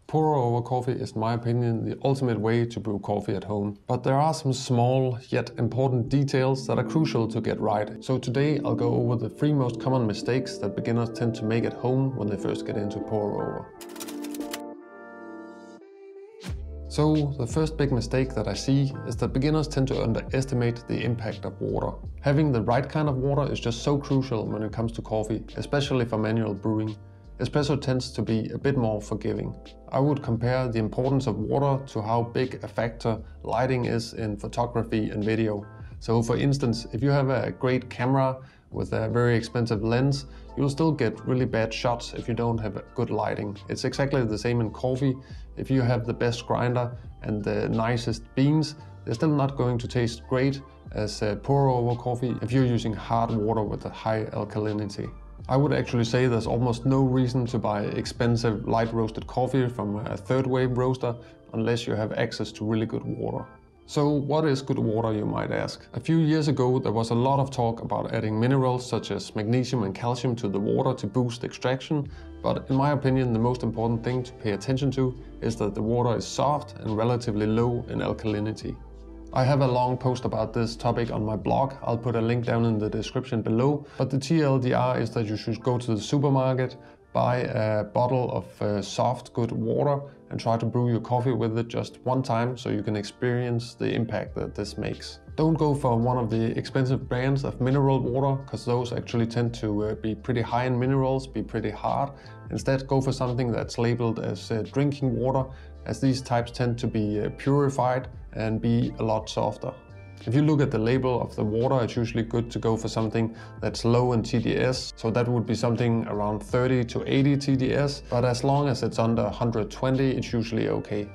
Pour-over coffee is, in my opinion, the ultimate way to brew coffee at home. But there are some small yet important details that are crucial to get right. So today I'll go over the 3 most common mistakes that beginners tend to make at home when they first get into pour-over. So the first big mistake that I see is that beginners tend to underestimate the impact of water. Having the right kind of water is just so crucial when it comes to coffee, especially for manual brewing. Espresso tends to be a bit more forgiving. I would compare the importance of water to how big a factor lighting is in photography and video. So for instance, if you have a great camera with a very expensive lens, you'll still get really bad shots if you don't have good lighting. It's exactly the same in coffee. If you have the best grinder and the nicest beans, they're still not going to taste great as pour-over coffee if you're using hard water with a high alkalinity. I would actually say there's almost no reason to buy expensive light roasted coffee from a third wave roaster unless you have access to really good water. So what is good water, you might ask? A few years ago there was a lot of talk about adding minerals such as magnesium and calcium to the water to boost extraction, but in my opinion the most important thing to pay attention to is that the water is soft and relatively low in alkalinity. I have a long post about this topic on my blog. I'll put a link down in the description below. But the TLDR is that you should go to the supermarket, buy a bottle of soft, good water and try to brew your coffee with it just one time so you can experience the impact that this makes. Don't go for one of the expensive brands of mineral water, because those actually tend to be pretty high in minerals, be pretty hard. Instead, go for something that's labeled as drinking water, as these types tend to be purified and be a lot softer. If you look at the label of the water, it's usually good to go for something that's low in TDS. So that would be something around 30 to 80 TDS, but as long as it's under 120, it's usually okay.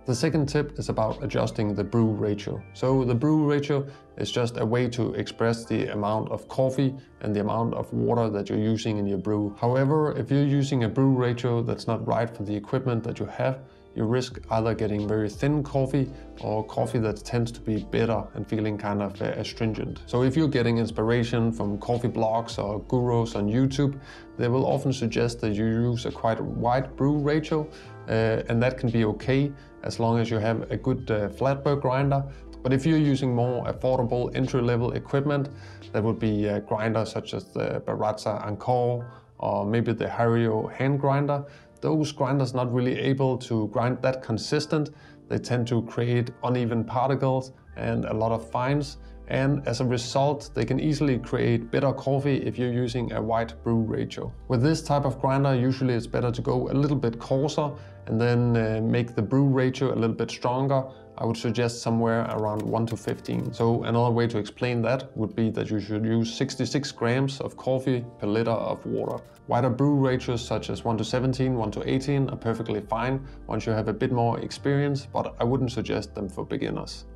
The second tip is about adjusting the brew ratio. So the brew ratio is just a way to express the amount of coffee and the amount of water that you're using in your brew. However, if you're using a brew ratio that's not right for the equipment that you have, you risk either getting very thin coffee or coffee that tends to be bitter and feeling kind of astringent. So if you're getting inspiration from coffee blogs or gurus on YouTube, they will often suggest that you use a quite wide brew ratio, and that can be okay as long as you have a good flatbed grinder. But if you're using more affordable entry-level equipment, that would be grinders such as the Baratza Encore or maybe the Hario hand grinder. Those grinders not really able to grind that consistent. They tend to create uneven particles and a lot of fines, and as a result they can easily create bitter coffee if you're using a wide brew ratio. With this type of grinder, usually it's better to go a little bit coarser and then make the brew ratio a little bit stronger. I would suggest somewhere around 1 to 15. So another way to explain that would be that you should use 66 grams of coffee per liter of water. Wider brew ratios such as 1 to 17, 1 to 18 are perfectly fine once you have a bit more experience, but I wouldn't suggest them for beginners.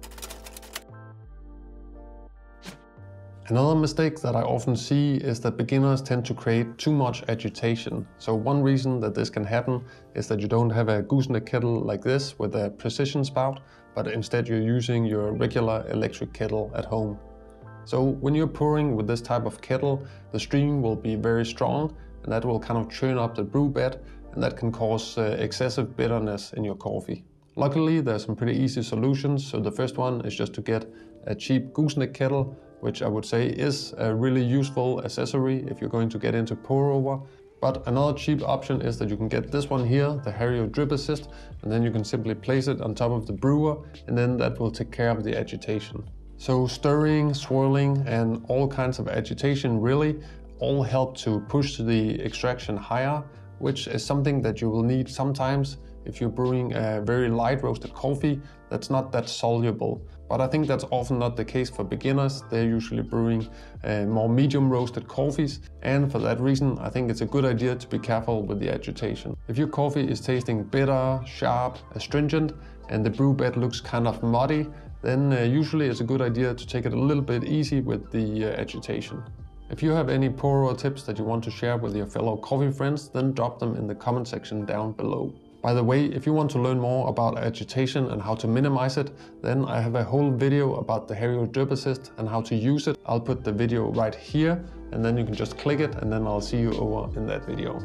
Another mistake that I often see is that beginners tend to create too much agitation. So one reason that this can happen is that you don't have a gooseneck kettle like this with a precision spout, but instead you're using your regular electric kettle at home. So when you're pouring with this type of kettle, the stream will be very strong and that will kind of churn up the brew bed, and that can cause excessive bitterness in your coffee. Luckily, there's some pretty easy solutions. So the first one is just to get a cheap gooseneck kettle, which I would say is a really useful accessory if you're going to get into pour-over. But another cheap option is that you can get this one here, the Hario Drip Assist, and then you can simply place it on top of the brewer, and then that will take care of the agitation. So stirring, swirling, and all kinds of agitation really all help to push the extraction higher, which is something that you will need sometimes if you're brewing a very light roasted coffee that's not that soluble. But I think that's often not the case for beginners. They're usually brewing more medium roasted coffees, and for that reason I think it's a good idea to be careful with the agitation. If your coffee is tasting bitter, sharp, astringent, and the brew bed looks kind of muddy, then usually it's a good idea to take it a little bit easy with the agitation. If you have any pour-over tips that you want to share with your fellow coffee friends, then drop them in the comment section down below. By the way, if you want to learn more about agitation and how to minimize it, then I have a whole video about the Hario Drip Assist and how to use it. I'll put the video right here, and then you can just click it and then I'll see you over in that video.